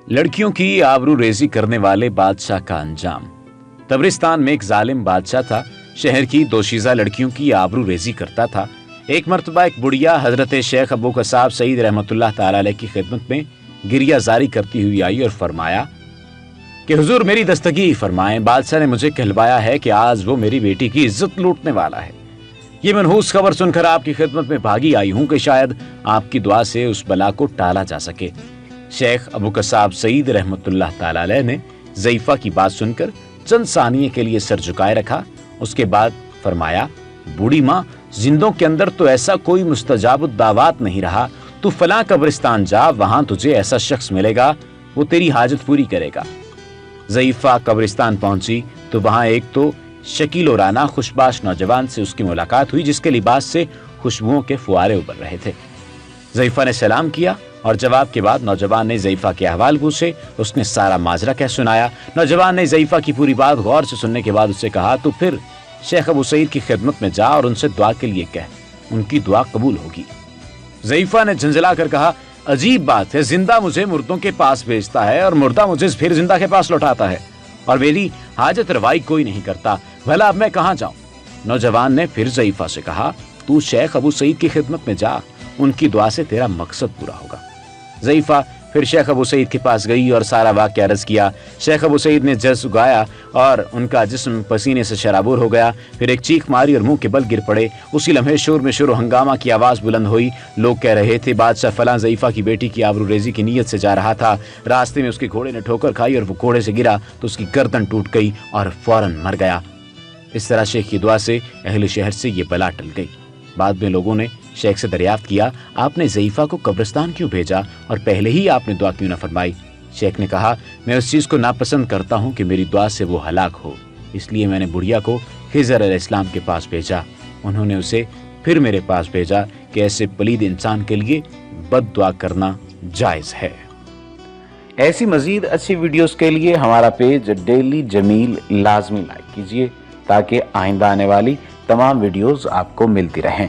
लड़कियों की आबरू रेजी करने वाले बादशाह का अंजाम। तबरिस्तान में एक जालिम बादशाह था। शहर की दोशीज़ा लड़कियों की आबरू रेजी करता था। एक मर्तबा एक बुढ़िया हजरत शेख अबू कसाब सईद रहमतुल्लाह ताला अलैह की खिदमत में गिरिया जारी करती हुई आई और फरमाया कि हुजूर मेरी दस्तगी फरमाएं, बादशाह ने मुझे कहलवाया है कि आज वो मेरी बेटी की इज्जत लूटने वाला है। ये मनहूस खबर सुनकर आपकी खिदमत में भागी आई हूं कि शायद आपकी दुआ से उस बला को टाला जा सके। शेख अबू कसाब सईद रहमतुल्लाह ताला अलैह ने ज़ईफ़ा की बात सुनकर चंद सानिये के लिए सर झुकाए रखा। उसके बाद फरमाया, बूढ़ी माँ, जिंदों के अंदर तो ऐसा कोई मुस्तजाबुद दावात नहीं रहा। तू फलां कब्रिस्तान जा, वहां तुझे ऐसा शख्स मिलेगा, वो तेरी हाजत पूरी करेगा। ज़ईफ़ा कब्रिस्तान पहुंची तो वहां एक तो शकील राना खुशबाश नौजवान से उसकी मुलाकात हुई, जिसके लिबास से खुशबुओं के फुआरे उबर रहे थे। ज़ईफ़ा ने सलाम किया और जवाब के बाद नौजवान ने ज़ईफ़ा के अहवाल पूछे। उसने सारा माजरा कह सुनाया। नौजवान ने ज़ईफ़ा की पूरी बात गौर से सुनने के बाद उससे कहा, तो फिर शेख अबू सईद की खिदमत में जा और उनसे दुआ के लिए कह, उनकी दुआ कबूल होगी। ज़ईफ़ा ने झंझला कर कहा, अजीब बात है, जिंदा मुझे मुर्दों के पास भेजता है और मुर्दा मुझे फिर जिंदा के पास लौटाता है और मेरी हाजत रवाई कोई नहीं करता। भला अब मैं कहाँ जाऊं? नौजवान ने फिर ज़ईफ़ा से कहा, तू शेख अबू सईद की खिदमत में जा, उनकी दुआ से तेरा मकसद पूरा होगा। ज़ईफ़ा फिर शेख अबू सईद के पास गई और सारा वाक़या अर्ज़ किया। शेख अबू सईद ने जज़ उगाया और उनका जिस्म पसीने से शराबूर हो गया। फिर एक चीख मारी और मुंह के बल गिर पड़े। उसी लम्हे शोर में शोर हंगामा की आवाज़ बुलंद हुई। लोग कह रहे थे, बादशाह फलां ज़ईफ़ा की बेटी की आबरू रेजी की नीयत से जा रहा था। रास्ते में उसके घोड़े ने ठोकर खाई और वो घोड़े से गिरा तो उसकी गर्दन टूट गई और फौरन मर गया। इस तरह शेख की दुआ से अहले शहर से ये बला टल गई। बाद में लोगों ने शेख से दरियाफ्त किया, आपने ज़ईफ़ा को कब्रिस्तान क्यों भेजा और पहले ही आपने दुआ क्यों न फरमाई? शेख ने कहा, मैं उस चीज़ को नापसंद करता हूँ कि मेरी दुआ से वो हलाक हो, इसलिए मैंने बुढ़िया को खिज़र अलैहिस्सलाम के पास भेजा। उन्होंने उसे फिर मेरे पास भेजा कि ऐसे पलीद इंसान के लिए बद दुआ करना जायज़ है। ऐसी मज़ीद अच्छी वीडियोस के लिए हमारा पेज डेली जमील लाजमी लाइक कीजिए ताकि आइंदा आने वाली तमाम वीडियोस आपको मिलती रहें।